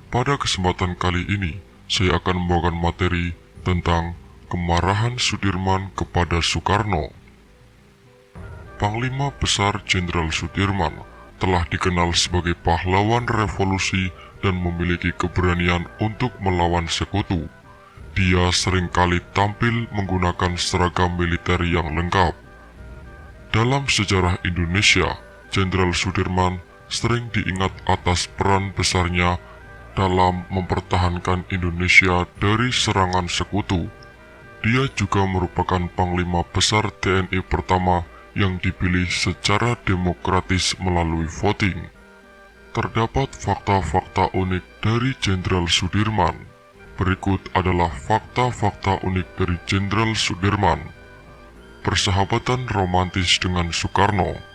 Pada kesempatan kali ini, saya akan membawakan materi tentang kemarahan Sudirman kepada Soekarno. Panglima Besar Jenderal Sudirman telah dikenal sebagai pahlawan revolusi dan memiliki keberanian untuk melawan sekutu. Dia seringkali tampil menggunakan seragam militer yang lengkap. Dalam sejarah Indonesia, Jenderal Sudirman sering diingat atas peran besarnya dalam mempertahankan Indonesia dari serangan sekutu. Dia juga merupakan Panglima Besar TNI pertama yang dipilih secara demokratis melalui voting. Terdapat fakta-fakta unik dari Jenderal Sudirman. Berikut adalah fakta-fakta unik dari Jenderal Sudirman. Persahabatan romantis dengan Soekarno.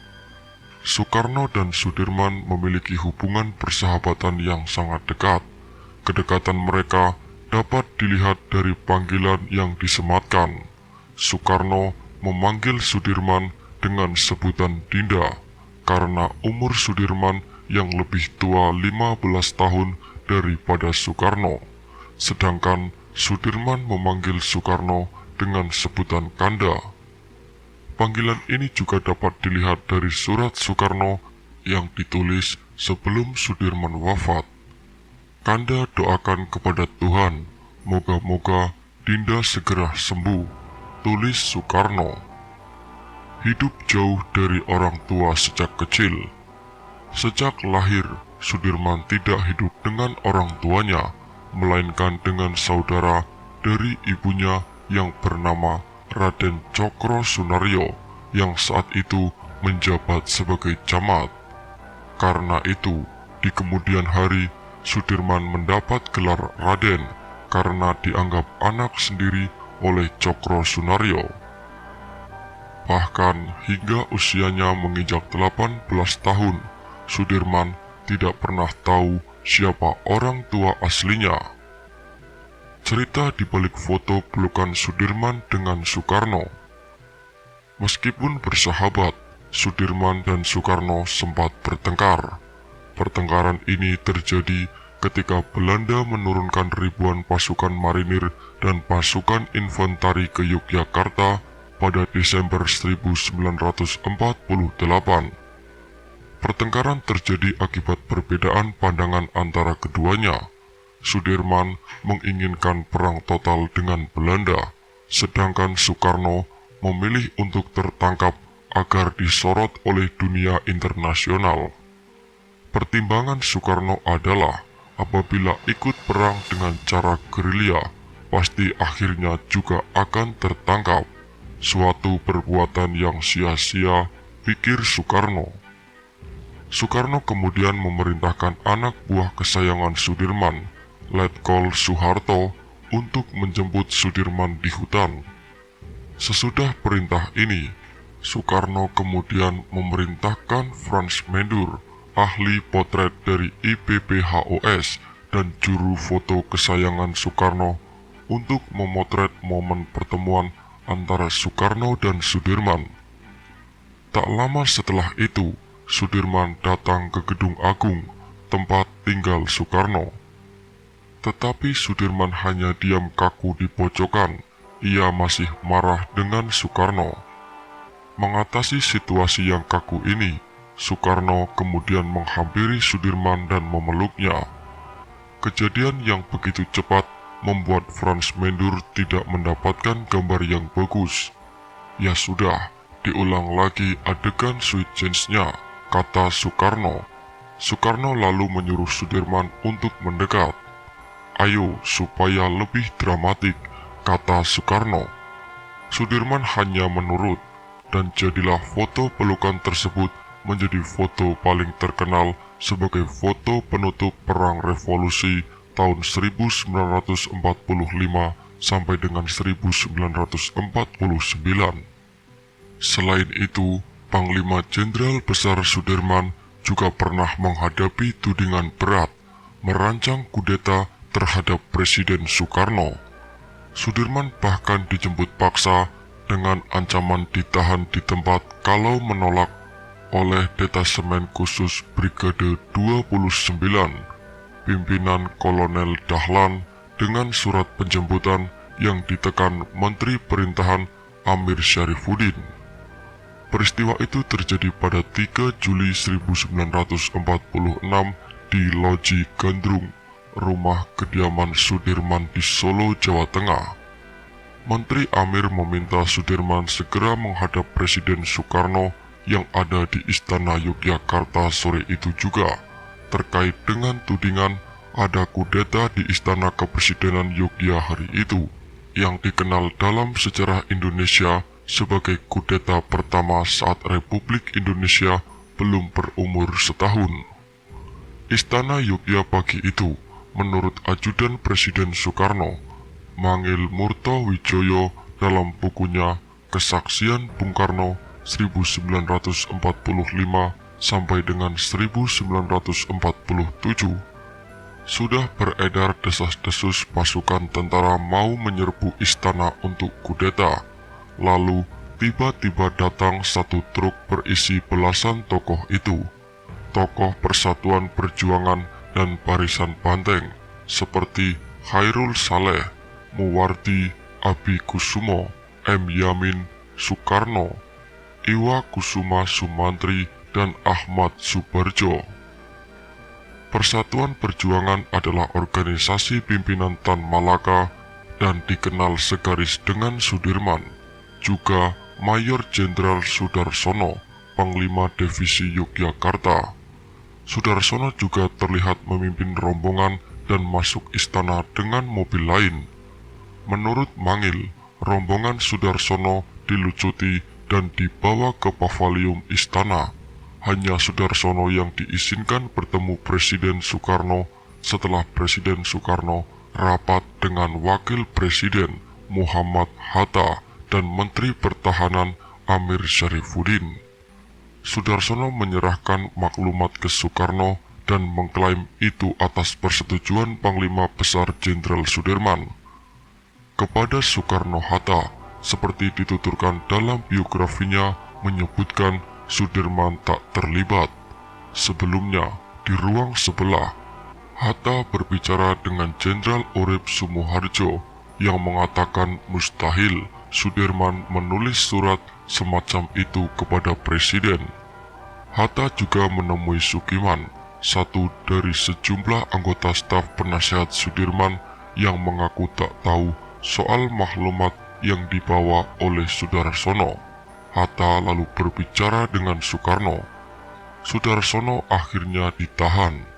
Soekarno dan Sudirman memiliki hubungan persahabatan yang sangat dekat. Kedekatan mereka dapat dilihat dari panggilan yang disematkan. Soekarno memanggil Sudirman dengan sebutan Dinda karena umur Sudirman yang lebih tua 15 tahun daripada Soekarno. Sedangkan Sudirman memanggil Soekarno dengan sebutan Kanda. Panggilan ini juga dapat dilihat dari surat Soekarno yang ditulis sebelum Sudirman wafat. Kanda doakan kepada Tuhan, moga-moga Dinda segera sembuh, tulis Soekarno. Hidup jauh dari orang tua sejak kecil. Sejak lahir, Sudirman tidak hidup dengan orang tuanya, melainkan dengan saudara dari ibunya yang bernama Raden Cokro Sunaryo yang saat itu menjabat sebagai camat. Karena itu, di kemudian hari, Sudirman mendapat gelar Raden karena dianggap anak sendiri oleh Cokro Sunaryo. Bahkan hingga usianya menginjak 18 tahun, Sudirman tidak pernah tahu siapa orang tua aslinya. Cerita di balik foto pelukan Sudirman dengan Soekarno. Meskipun bersahabat, Sudirman dan Soekarno sempat bertengkar. Pertengkaran ini terjadi ketika Belanda menurunkan ribuan pasukan marinir dan pasukan infanteri ke Yogyakarta pada Desember 1948. Pertengkaran terjadi akibat perbedaan pandangan antara keduanya. Sudirman menginginkan perang total dengan Belanda, sedangkan Soekarno memilih untuk tertangkap agar disorot oleh dunia internasional. Pertimbangan Soekarno adalah apabila ikut perang dengan cara gerilya, pasti akhirnya juga akan tertangkap. Suatu perbuatan yang sia-sia, pikir Soekarno. Soekarno kemudian memerintahkan anak buah kesayangan Sudirman, Letkol Soeharto, untuk menjemput Sudirman di hutan. Sesudah perintah ini, Soekarno kemudian memerintahkan Frans Mendur, ahli potret dari IPPHOS dan juru foto kesayangan Soekarno, untuk memotret momen pertemuan antara Soekarno dan Sudirman. Tak lama setelah itu, Sudirman datang ke Gedung Agung, tempat tinggal Soekarno. Tetapi Sudirman hanya diam kaku di pojokan. Ia masih marah dengan Soekarno. Mengatasi situasi yang kaku ini, Soekarno kemudian menghampiri Sudirman dan memeluknya. Kejadian yang begitu cepat membuat Frans Mendur tidak mendapatkan gambar yang bagus. Ya sudah, diulang lagi adegan sweet chance-nya, kata Soekarno. Soekarno lalu menyuruh Sudirman untuk mendekat. Ayo, supaya lebih dramatik, kata Soekarno. Sudirman hanya menurut, dan jadilah foto pelukan tersebut menjadi foto paling terkenal sebagai foto penutup Perang Revolusi tahun 1945 sampai dengan 1949. Selain itu, Panglima Jenderal Besar Sudirman juga pernah menghadapi tudingan berat, merancang kudeta terhadap Presiden Soekarno. Sudirman bahkan dijemput paksa dengan ancaman ditahan di tempat kalau menolak oleh Detasemen Khusus Brigade 29. pimpinan Kolonel Dahlan dengan surat penjemputan yang ditekan Menteri Perintahan Amir Syarifuddin. Peristiwa itu terjadi pada 3 Juli 1946 di Loji Gandrung, rumah kediaman Sudirman di Solo, Jawa Tengah. Menteri Amir meminta Sudirman segera menghadap Presiden Soekarno yang ada di Istana Yogyakarta sore itu juga, terkait dengan tudingan ada kudeta di Istana Kepresidenan Yogyakarta hari itu, yang dikenal dalam sejarah Indonesia sebagai kudeta pertama saat Republik Indonesia belum berumur setahun. Istana Yogyakarta pagi itu, menurut ajudan Presiden Soekarno, Mangil Murto Wijoyo dalam bukunya Kesaksian Bung Karno 1945 sampai dengan 1947, sudah beredar desas-desus pasukan tentara mau menyerbu istana untuk kudeta. Lalu tiba-tiba datang satu truk berisi belasan tokoh itu, tokoh Persatuan Perjuangan dan Barisan Banteng, seperti Khairul Saleh, Muwardi, Abi Kusumo, M. Yamin, Soekarno, Iwa Kusuma Sumantri, dan Ahmad Subarjo. Persatuan Perjuangan adalah organisasi pimpinan Tan Malaka dan dikenal segaris dengan Sudirman, juga Mayor Jenderal Sudarsono, Panglima Divisi Yogyakarta. Sudarsono juga terlihat memimpin rombongan dan masuk istana dengan mobil lain. Menurut Mangil, rombongan Sudarsono dilucuti dan dibawa ke paviliun istana. Hanya Sudarsono yang diizinkan bertemu Presiden Soekarno setelah Presiden Soekarno rapat dengan Wakil Presiden Muhammad Hatta dan Menteri Pertahanan Amir Syarifuddin. Sudarsono menyerahkan maklumat ke Soekarno dan mengklaim itu atas persetujuan Panglima Besar Jenderal Sudirman. Kepada Soekarno-Hatta, seperti dituturkan dalam biografinya, menyebutkan Sudirman tak terlibat. Sebelumnya, di ruang sebelah, Hatta berbicara dengan Jenderal Urip Sumoharjo yang mengatakan mustahil Sudirman menulis surat semacam itu kepada Presiden. Hatta juga menemui Sukiman, satu dari sejumlah anggota staf penasihat Sudirman yang mengaku tak tahu soal maklumat yang dibawa oleh Sudarsono. Hatta lalu berbicara dengan Soekarno. Sudarsono akhirnya ditahan.